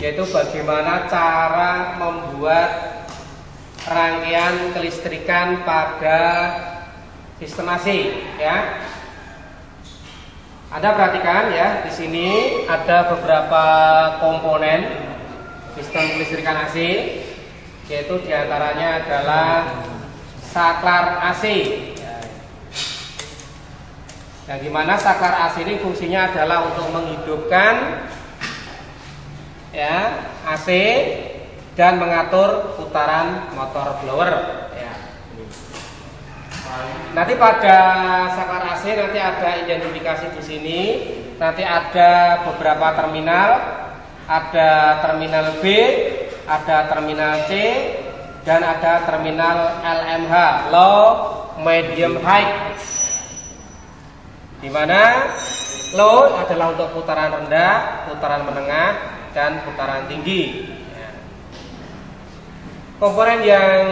yaitu bagaimana cara membuat rangkaian kelistrikan pada sistem AC ya. Anda perhatikan ya, di sini ada beberapa komponen sistem kelistrikan AC, yaitu diantaranya adalah saklar AC. Yang dimana saklar AC ini fungsinya adalah untuk menghidupkan ya AC dan mengatur putaran motor blower ya. Nanti pada saklar AC nanti ada identifikasi di sini. Nanti ada beberapa terminal, ada terminal B, ada terminal C, dan ada terminal LMH, low, medium, high. Di mana low adalah untuk putaran rendah, putaran menengah, dan putaran tinggi. Komponen yang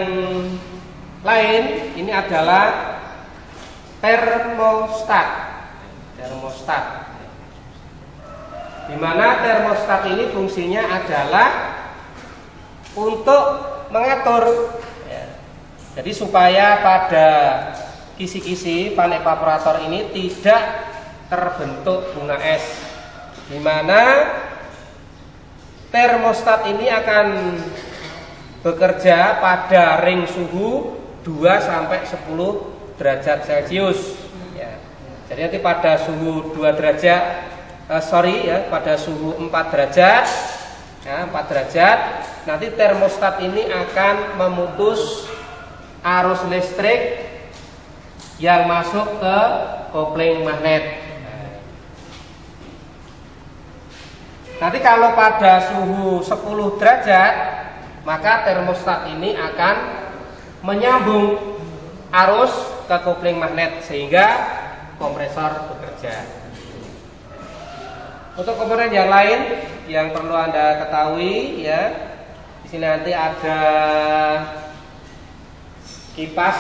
lain ini adalah termostat. Di mana termostat ini fungsinya adalah untuk mengatur. Jadi supaya pada kisi-kisi pan evaporator ini tidak terbentuk bunga es. Di mana termostat ini akan bekerja pada ring suhu 2 sampai 10 derajat Celcius ya. Jadi nanti pada suhu 2 derajat pada suhu 4 derajat ya, 4 derajat nanti termostat ini akan memutus arus listrik yang masuk ke kopling magnet. Nanti kalau pada suhu 10 derajat maka termostat ini akan menyambung arus ke kopling magnet sehingga kompresor bekerja. Untuk komponen yang lain yang perlu Anda ketahui ya, di sini nanti ada kipas.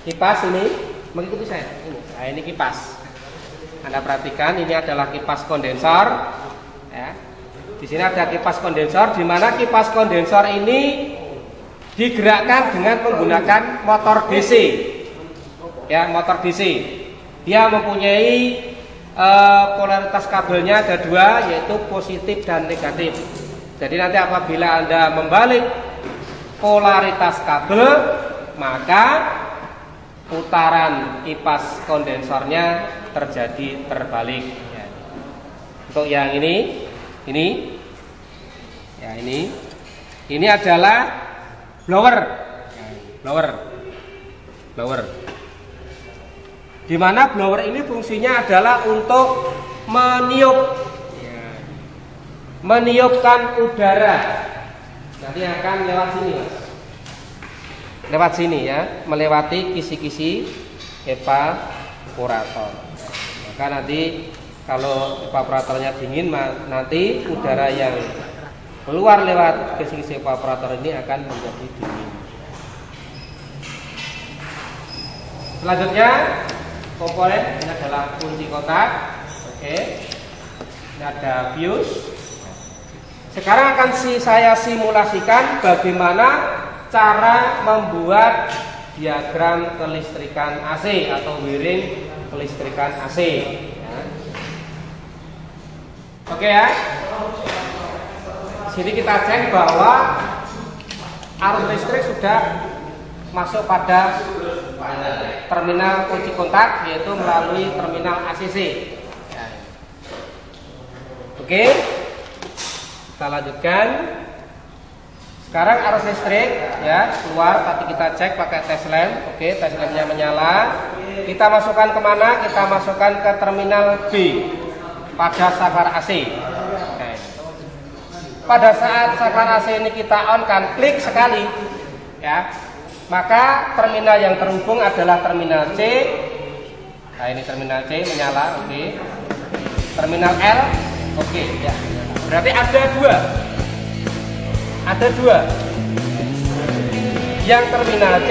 Kipas ini mengikuti saya. Ini kipas. Anda perhatikan ini adalah kipas kondensor. Ya. Di sini ada kipas kondensor, di mana kipas kondensor ini digerakkan dengan menggunakan motor DC. Ya, motor DC. Dia mempunyai polaritas kabelnya ada 2, yaitu positif dan negatif. Jadi nanti apabila Anda membalik polaritas kabel, maka putaran kipas kondensornya terjadi terbalik. Ya. Untuk yang ini ya ini adalah blower. Di mana blower ini fungsinya adalah untuk meniupkan udara. Nanti akan lewat sini, Mas. Lewat sini ya, melewati kisi-kisi evaporator. Maka nanti kalau evaporatornya dingin, nanti udara yang keluar lewat kisi-kisi evaporator ini akan menjadi dingin. Selanjutnya komponen ini adalah kunci kotak. Oke. Ini ada bius. Sekarang akan saya simulasikan bagaimana cara membuat diagram kelistrikan AC atau wiring kelistrikan AC ya. Oke ya. Sini kita cek bahwa arus listrik sudah masuk pada terminal kunci kontak, yaitu melalui terminal ACC. Oke, kita lanjutkan. Sekarang arus listrik ya keluar, tapi kita cek pakai tes lamp. Oke, tes lampnya menyala. Kita masukkan kemana? Kita masukkan ke terminal B pada saklar AC. Oke. Pada saat saklar AC ini kita on kan, klik sekali ya, maka terminal yang terhubung adalah terminal C. Nah ini terminal C menyala. Oke. Terminal L. Oke ya. Berarti ada dua. Yang terminal C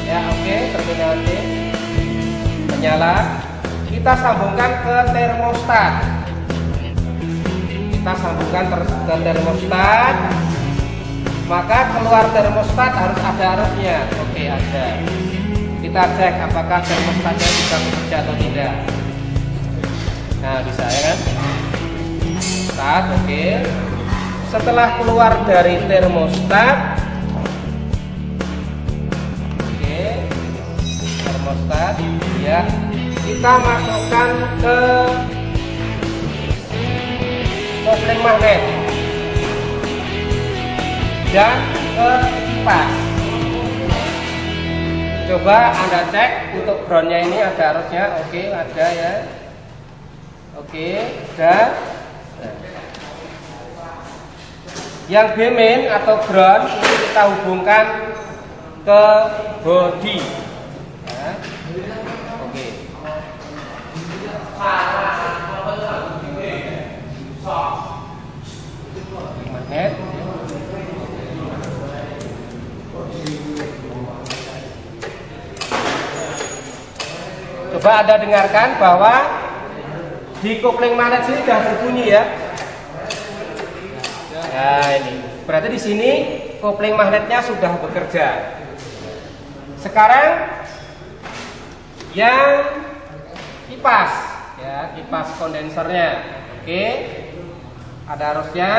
ya, oke, terminal C menyala. Kita sambungkan ke termostat. Kita sambungkan ke termostat. Maka keluar termostat harus ada arusnya. Oke, ada. Kita cek apakah termostatnya bisa bekerja atau tidak. Nah, bisa ya kan? Start, oke. Setelah keluar dari termostat, oke, termostat, ya, kita masukkan ke kopling magnet dan ke kipas. Coba Anda cek untuk groundnya ini ada arusnya, oke, ada ya, oke, ada. Yang B main atau ground ini kita hubungkan ke body. Ya. Oke. Magnet. Coba Anda dengarkan bahwa di kopling magnet sini sudah berbunyi ya. Nah, ini berarti di sini kopling magnetnya sudah bekerja. Sekarang yang kipas, ya, kipas kondensernya, oke, ada arusnya,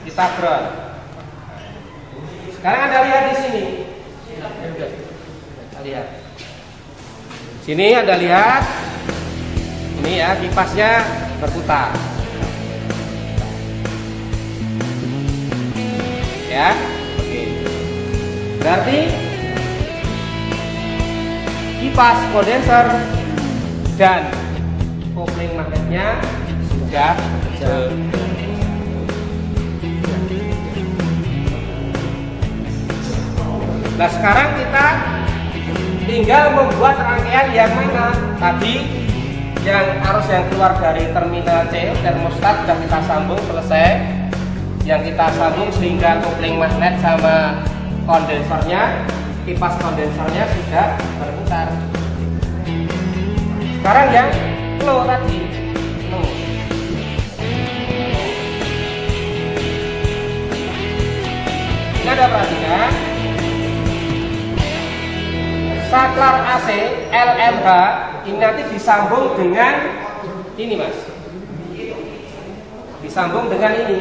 kita ground. Sekarang Anda lihat di sini, lihat, sini Anda lihat, ini ya kipasnya berputar. Ya, oke. Berarti kipas kondenser dan kopling magnetnya sudah bekerja. Nah, sekarang kita tinggal membuat rangkaian yang mana? Tadi yang arus yang keluar dari terminal C termostat sudah kita sambung, selesai. Yang kita sambung sehingga kopling magnet sama kondensernya, kipas kondensernya sudah berputar. Sekarang yang low tadi, low. Ini ada perhatikan, saklar AC LMH ini nanti disambung dengan ini mas, disambung dengan ini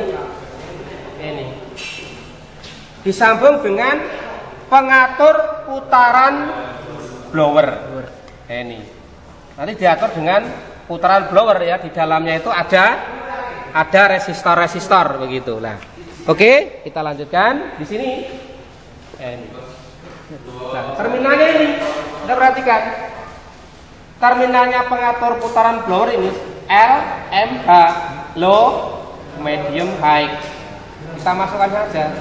disambung dengan pengatur putaran blower. Ini nanti diatur dengan putaran blower ya, di dalamnya itu ada resistor begitu lah. Oke, kita lanjutkan di sini. Ini. Nah, terminalnya ini, Anda perhatikan terminalnya pengatur putaran blower ini L, M, H, low, medium, high. Kita masukkan saja.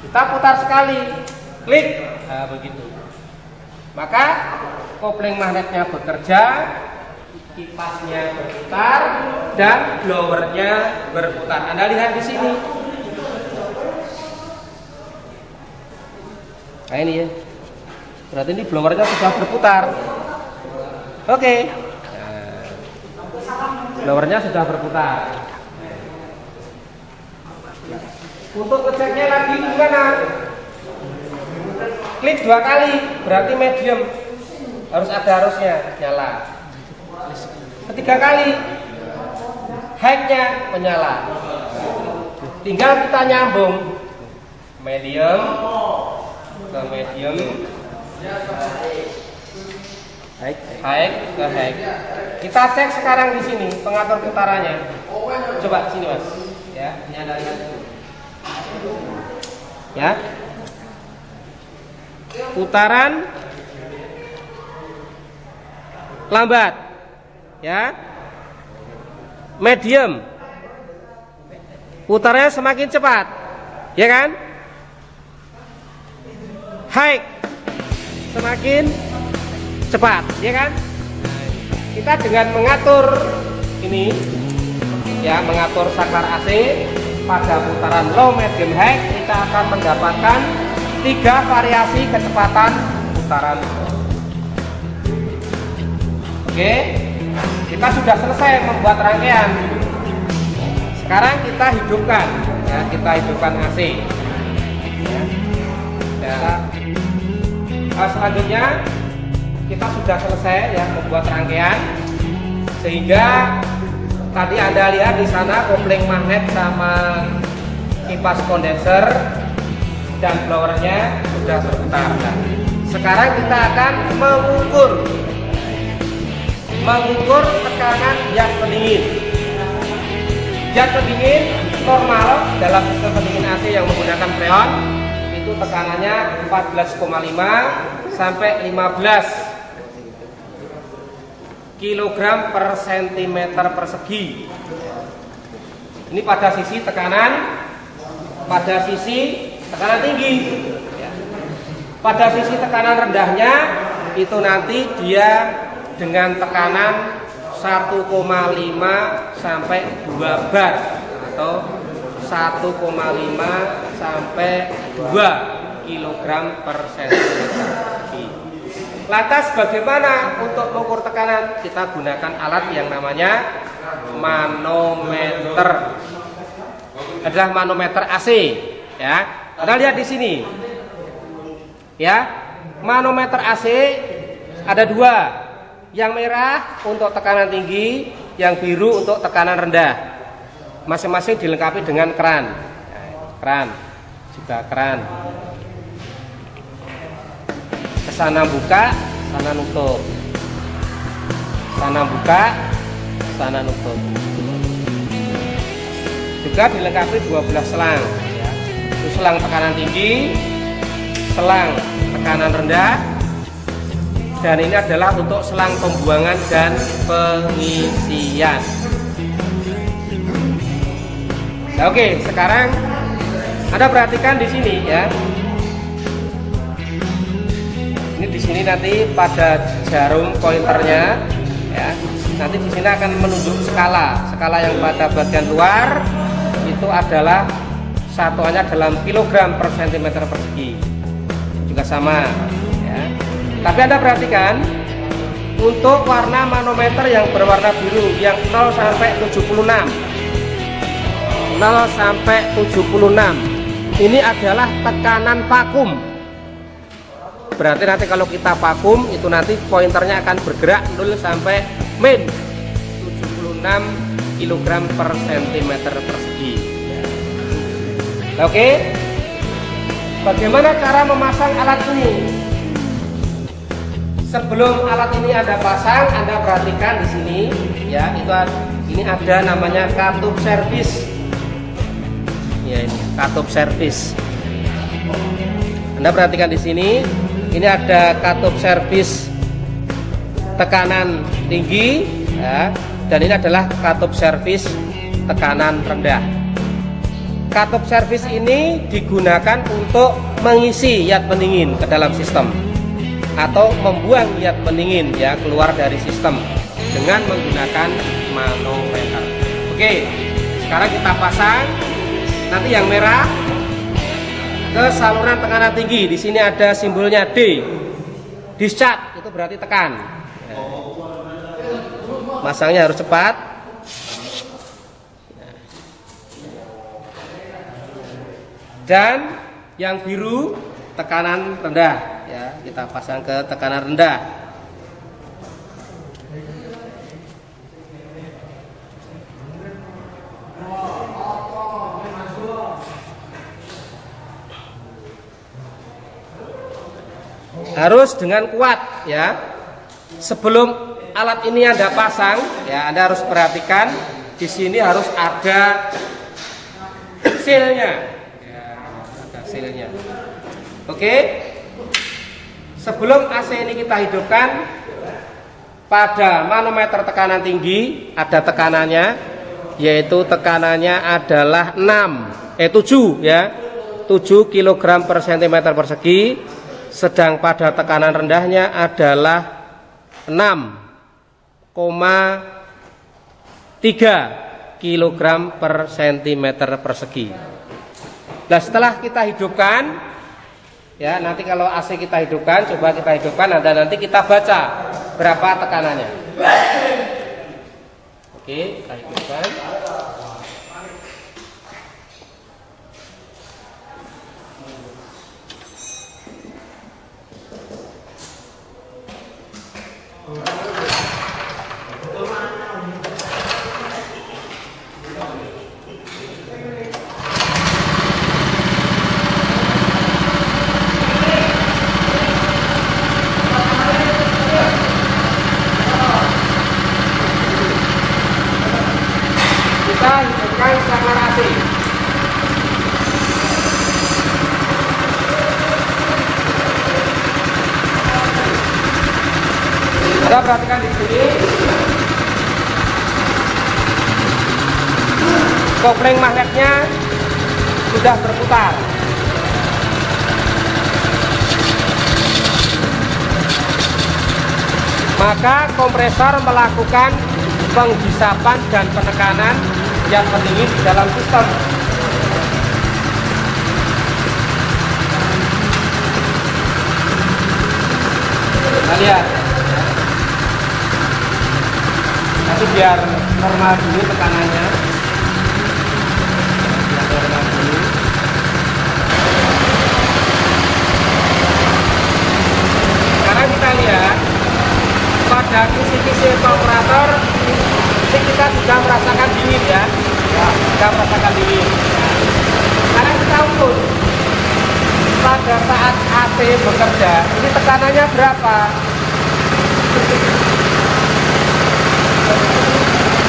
Kita putar sekali, klik, nah, begitu. Maka kopling magnetnya bekerja, kipasnya berputar, dan blowernya berputar. Anda lihat di sini. Nah ini ya. Berarti ini blowernya sudah berputar. Oke. Blowernya sudah berputar. Untuk ngeceknya lagi gimana? Klik 2 kali, berarti medium. Harus ada arusnya, nyala. Ketiga kali, high-nya menyala. Tinggal kita nyambung medium ke medium, high ke high. Kita cek sekarang di sini pengatur putarannya. Coba sini mas, ya, ini ada lihat. Ya, putaran lambat, ya, medium, putarnya semakin cepat, ya kan? High, semakin cepat, ya kan? Kita dengan mengatur ini, ya, mengatur saklar AC pada putaran low, medium, high, kita akan mendapatkan 3 variasi kecepatan putaran. Oke, kita sudah selesai membuat rangkaian. Sekarang kita hidupkan, ya, kita hidupkan AC. Selanjutnya kita sudah selesai ya membuat rangkaian, sehingga tadi Anda lihat di sana kopling magnet sama kipas kondenser dan blowernya sudah berputar. Nah, sekarang kita akan mengukur tekanan jas pendingin. Jas pendingin normal dalam sistem pendingin AC yang menggunakan freon itu tekanannya 14,5 sampai 15 kg per cm persegi. Ini pada sisi tekanan tinggi. Pada sisi tekanan rendahnya itu nanti dia dengan tekanan 1,5 sampai 2 bar atau 1,5 sampai 2 kg per cm persegi. Lantas bagaimana untuk mengukur tekanan? Kita gunakan alat yang namanya manometer. Adalah manometer AC, ya. Anda lihat di sini. Ya. Manometer AC ada 2. Yang merah untuk tekanan tinggi, yang biru untuk tekanan rendah. Masing-masing dilengkapi dengan keran. Keran, juga keran. Kesana buka, sana nutup. Sana buka, sana nutup. Juga dilengkapi 12 selang. Itu selang tekanan tinggi, selang tekanan rendah, dan ini adalah untuk selang pembuangan dan pengisian. Nah, oke, sekarang Anda perhatikan di sini ya. Ini di sini nanti pada jarum pointernya ya. Nanti di sini akan menunjuk skala. Skala yang pada bagian luar itu adalah satuannya dalam kilogram per cm persegi. Juga sama ya. Tapi Anda perhatikan untuk warna manometer yang berwarna biru yang 0 sampai 76. 0 sampai 76. Ini adalah tekanan vakum. Berarti nanti kalau kita vakum itu nanti pointernya akan bergerak 0 sampai min 76 kg per cm persegi. Oke. Bagaimana cara memasang alat ini? Sebelum alat ini Anda pasang, Anda perhatikan di sini ya, ini ada namanya katup servis. Ya, ini katup servis. Anda perhatikan di sini, ini ada katup servis tekanan tinggi ya, dan ini adalah katup servis tekanan rendah. Katup servis ini digunakan untuk mengisi yat pendingin ke dalam sistem atau membuang yat pendingin ya keluar dari sistem dengan menggunakan manometer. Oke, sekarang kita pasang. Nanti yang merah ke saluran tekanan tinggi. Di sini ada simbolnya D. Discharge itu berarti tekan. Masangnya harus cepat. Dan yang biru tekanan rendah ya, kita pasang ke tekanan rendah. Harus dengan kuat ya. Sebelum alat ini Anda pasang ya, Anda harus perhatikan di sini harus ada sealnya. Ya, ada sealnya. Oke. Sebelum AC ini kita hidupkan, pada manometer tekanan tinggi ada tekanannya, yaitu tekanannya adalah 7 ya. 7 kg per cm persegi. Sedang pada tekanan rendahnya adalah 6,3 kg per cm persegi. Nah, setelah kita hidupkan, Ya, nanti kalau AC kita hidupkan, coba kita hidupkan, dan nanti kita baca berapa tekanannya. Oke, kita hidupkan. Kita hidupkan saklar AC. Kita perhatikan di sini, kopling magnetnya sudah berputar. Maka kompresor melakukan penghisapan dan penekanan zat pendingin di dalam sistem. Kita lihat. Nanti biar normal dulu tekanannya. Biar normal dulu. Sekarang kita lihat pada kisi-kisi evaporator ini kita sudah merasakan dingin ya. Sudah merasakan dingin. Sekarang kita ukur pada saat AC bekerja ini tekanannya berapa.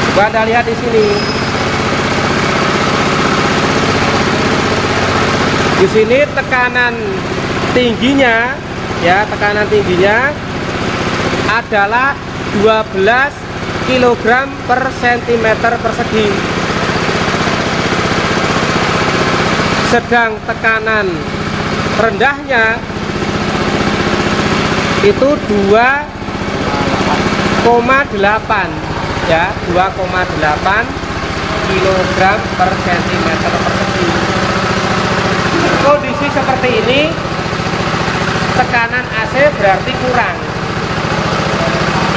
Coba Anda lihat di sini. Di sini tekanan tingginya, ya, tekanan tingginya adalah 12 kg per cm persegi. Sedang tekanan rendahnya itu 2,8, ya, 2,8 kg per cm persegi. Kondisi seperti ini tekanan AC berarti kurang.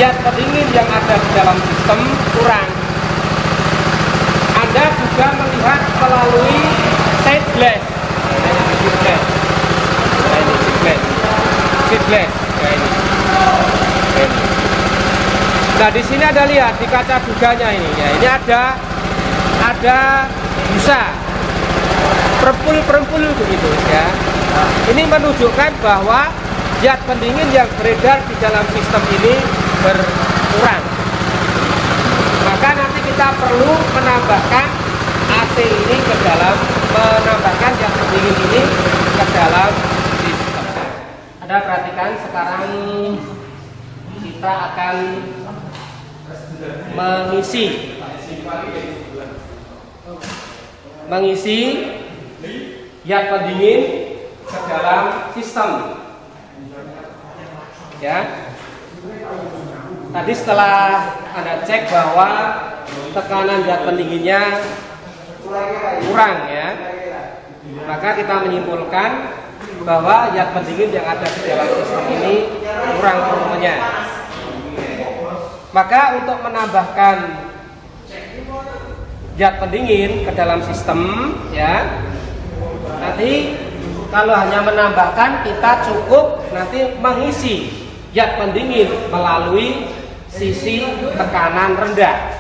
Zat pendingin yang ada di dalam sistem kurang. Anda juga melihat melalui side glass. Side glass. Nah, di sini Anda lihat di kaca duganya ini, ya, ini ada busa perempul begitu, ya. Ini menunjukkan bahwa zat pendingin yang beredar di dalam sistem ini berkurang. Maka nanti kita perlu menambahkan AC ini ke dalam, menambahkan zat pendingin ini ke dalam sistem. Anda perhatikan sekarang kita akan mengisi zat pendingin ke dalam sistem. Ya. Tadi setelah Anda cek bahwa tekanan zat pendinginnya kurang, ya, maka kita menyimpulkan bahwa zat pendingin yang ada di dalam sistem ini kurang volumenya. Maka untuk menambahkan zat pendingin ke dalam sistem, ya, nanti kalau hanya menambahkan, kita cukup nanti mengisi zat pendingin melalui sisi tekanan rendah.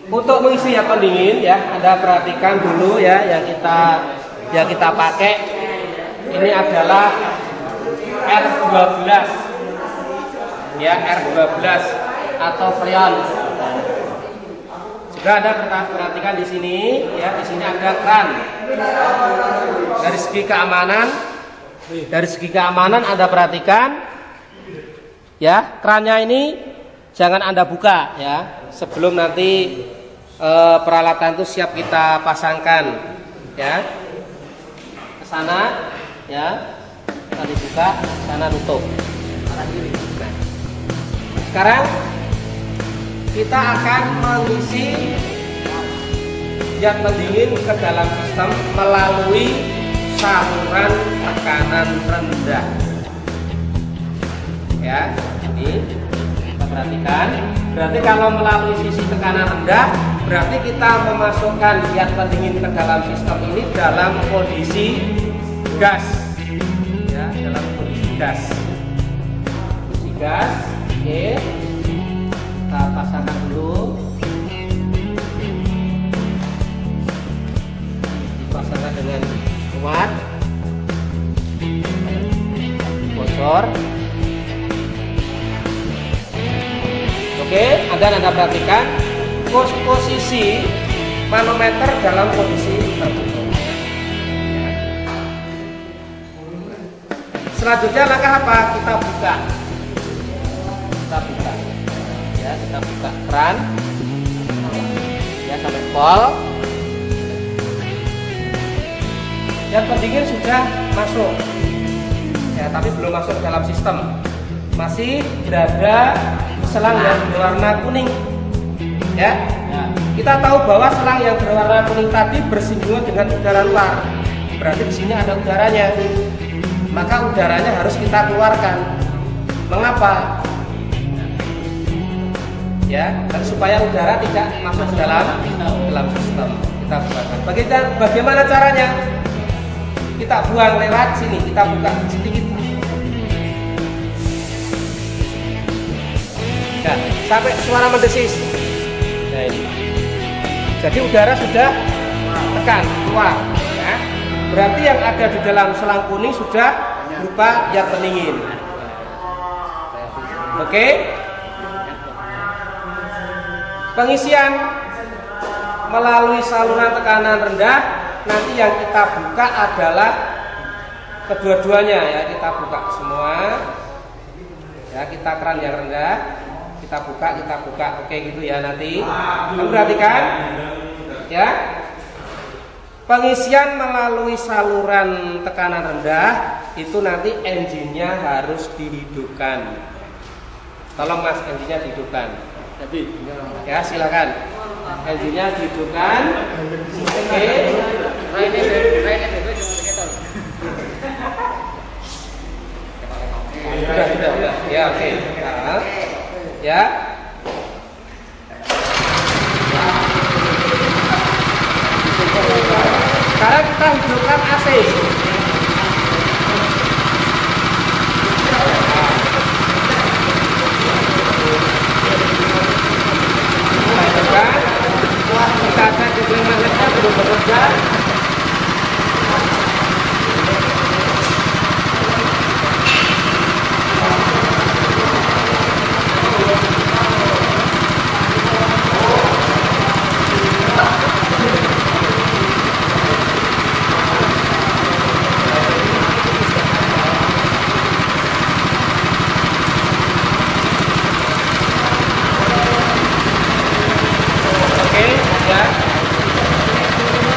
Untuk mengisi zat pendingin, ya, Anda perhatikan dulu, ya, yang kita pakai ini adalah R12, ya, R12 atau freon. Juga Anda perhatikan di sini, ya, di sini ada kran. Dari segi keamanan Anda perhatikan, ya, krannya ini jangan Anda buka, ya, sebelum nanti peralatan itu siap kita pasangkan, ya. Ke sana, ya, tadi buka, sana tutup. Nah, sekarang kita akan mengisi zat pendingin ke dalam sistem melalui saluran tekanan rendah. Ya, ini kita perhatikan. Berarti kalau melalui sisi tekanan rendah, berarti kita memasukkan zat pendingin ke dalam sistem ini dalam kondisi gas. Ya, dalam kondisi gas. Kondisi gas. Oke. Kita pasangkan dulu. Dipasangkan dengan kuat. Bocor. Oke, Anda perhatikan posisi manometer dalam kondisi tertutup. Selanjutnya langkah apa? Kita buka. Ya, kita buka keran. Ya, sampai pol. Dan pendingin sudah masuk. Ya, tapi belum masuk dalam sistem. Masih berada selang yang berwarna kuning. Ya. Kita tahu bahwa selang yang berwarna kuning tadi bersinggungan dengan udara luar. Berarti di sini ada udaranya. Maka udaranya harus kita keluarkan. Mengapa? Ya, supaya udara tidak masuk ke dalam sistem. Kita buangkan. Bagaimana caranya? Kita buang lewat sini. Kita buka sedikit. Nah, sampai suara mendesis. Nah, ini. Jadi udara sudah tekan keluar. Ya. Berarti yang ada di dalam selang kuning sudah berupa zat pendingin. Oke. Pengisian melalui saluran tekanan rendah. Nanti yang kita buka adalah kedua-duanya ya. Kita buka semua. Ya, kita keran yang rendah. Kita buka, oke gitu ya nanti. Kamu perhatikan, ya. Pengisian melalui saluran tekanan rendah itu nanti engine-nya harus dihidupkan. Tolong Mas, engine-nya dihidupkan. Ya, silakan. Engine-nya dihidupkan. Oke. Sudah. Ya, oke. Nah. Ya. Sekarang kita hidupkan AC. Kita cek di magnetnya belum bekerja.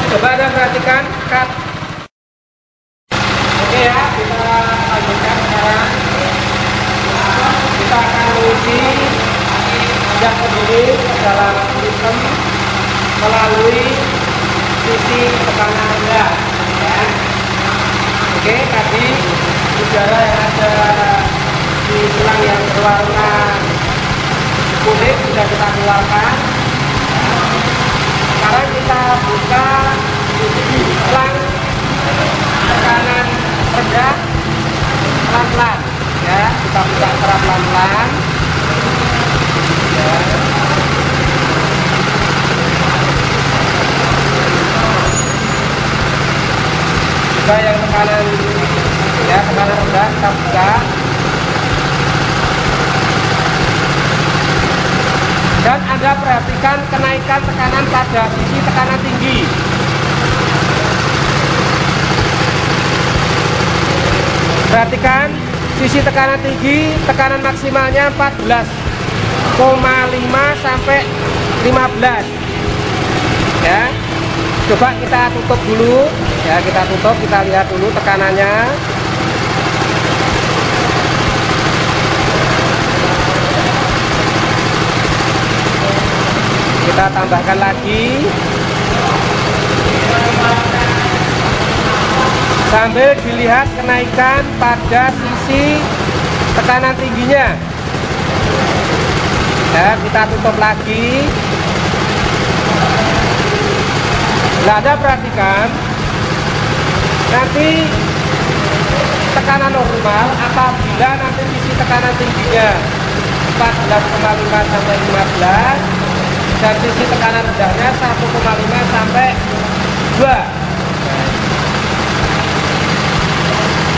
Coba Anda perhatikan cut. Oke ya, kita lanjutkan sekarang. Kita akan menguji zat pendingin dalam sistem melalui sisi tekanan rendah. Ya. Oke, tadi udara yang ada di selang yang berwarna kuning sudah kita keluarkan. Sekarang kita buka selang tekanan rendah pelan-pelan, ya. Kita buka secara pelan-pelan. Ya. Juga yang tekanan rendah kita buka. Dan Anda perhatikan kenaikan tekanan pada sisi tekanan tinggi. Perhatikan sisi tekanan tinggi, tekanan maksimalnya 14,5 sampai 15. Ya. Coba kita tutup dulu. Ya, kita lihat dulu tekanannya. Kita tambahkan lagi. sambil dilihat kenaikan pada sisi tekanan tingginya. Ya, kita tutup lagi. Nah, Anda perhatikan nanti tekanan normal apabila nanti sisi tekanan tingginya 14,5 sampai 15 dan sisi tekanan rendahnya 1,5 sampai 2.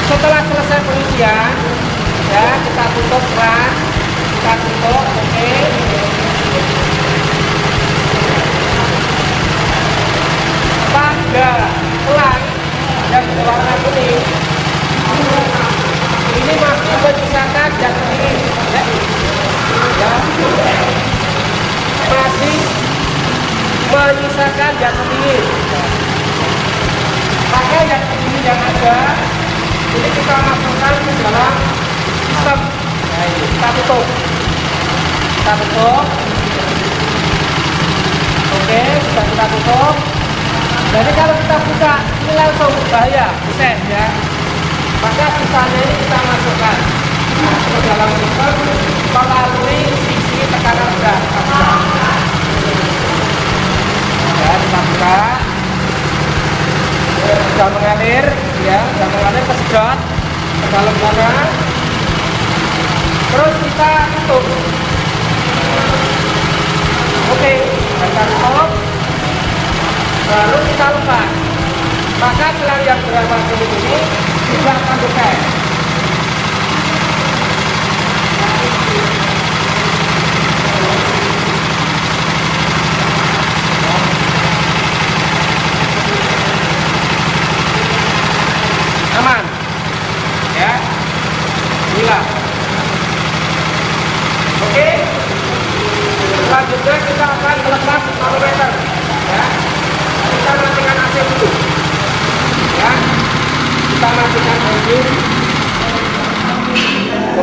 Setelah selesai pengisian, ya kita tutup keran, kita tutup, oke. Pada keran yang berwarna kuning ini masih menyisakan zat pendingin, ya. Masih menyisakan zat pendingin. Maka zat pendingin yang ada ini kita masukkan ke dalam sistem. Nah, ini kita tutup. Kita tutup. Oke, sudah kita tutup. Jadi kalau kita buka ini langsung bahaya, proses ya. Maka sisanya ini kita masukkan ke dalam sistem melalui sisi tekanan rendah. Ya, kita buka. Sudah mengalir, ya, sudah mengalir, kesedot ke dalam sana. Terus kita tutup. Oke, kita tutup. Baru kita lepas. Maka selang yang berapa ini sudah terbuka. Aman, ya, inilah. Oke, selanjutnya kita akan melepas manometer, ya. Kita matikan AC dulu, ya. Kita matikan engine.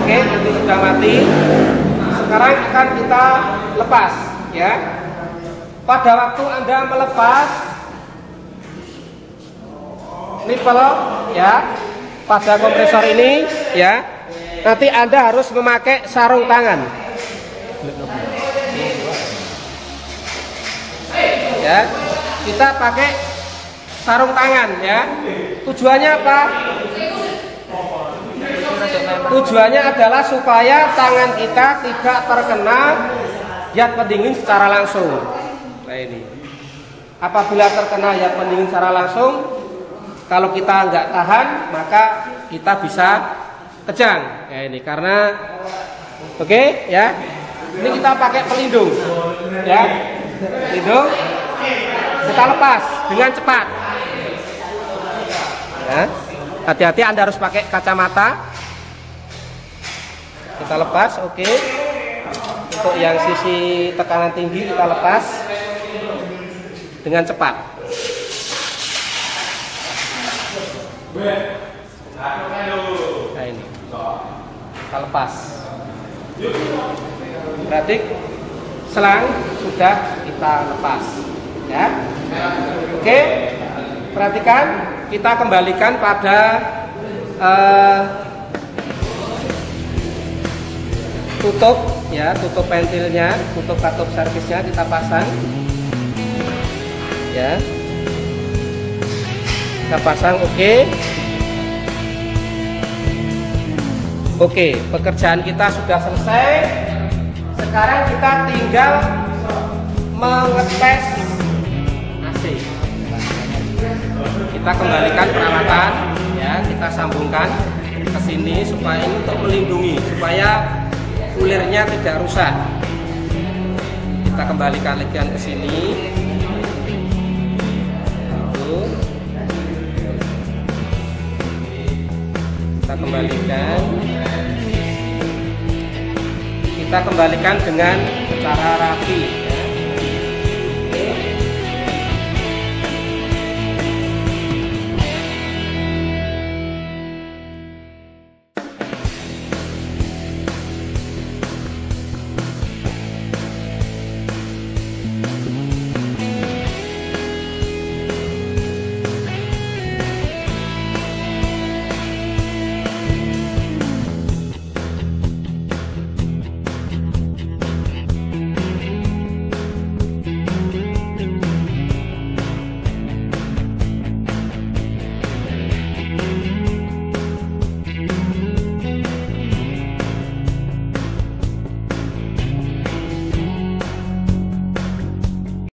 Oke, nanti sudah mati. Sekarang akan kita lepas, ya. Pada waktu Anda melepas nipel, ya, pada kompresor ini, ya, nanti Anda harus memakai sarung tangan, ya. Kita pakai sarung tangan, ya. Tujuannya apa? Tujuannya adalah supaya tangan kita tidak terkena zat pendingin secara langsung. Nah, ini apabila terkena zat pendingin secara langsung, kalau kita nggak tahan, maka kita bisa kejang. Ya, ini karena, oke, ya. Ini kita pakai pelindung, ya, pelindung. Kita lepas dengan cepat. Ya, hati-hati, Anda harus pakai kacamata. Kita lepas, oke. Untuk yang sisi tekanan tinggi kita lepas dengan cepat. Nah, ini kita lepas. Berarti selang sudah kita lepas, ya. Oke, perhatikan, kita kembalikan pada tutup, ya, tutup ventilnya, tutup katup servisnya kita pasang, ya. Kita pasang, oke. Oke, pekerjaan kita sudah selesai. Sekarang kita tinggal mengetes AC. Kita kembalikan peralatan, ya, kita sambungkan ke sini supaya ini untuk melindungi, supaya kulirnya tidak rusak. Kita kembalikan lagi ke sini. Kita kembalikan dengan cara rapi.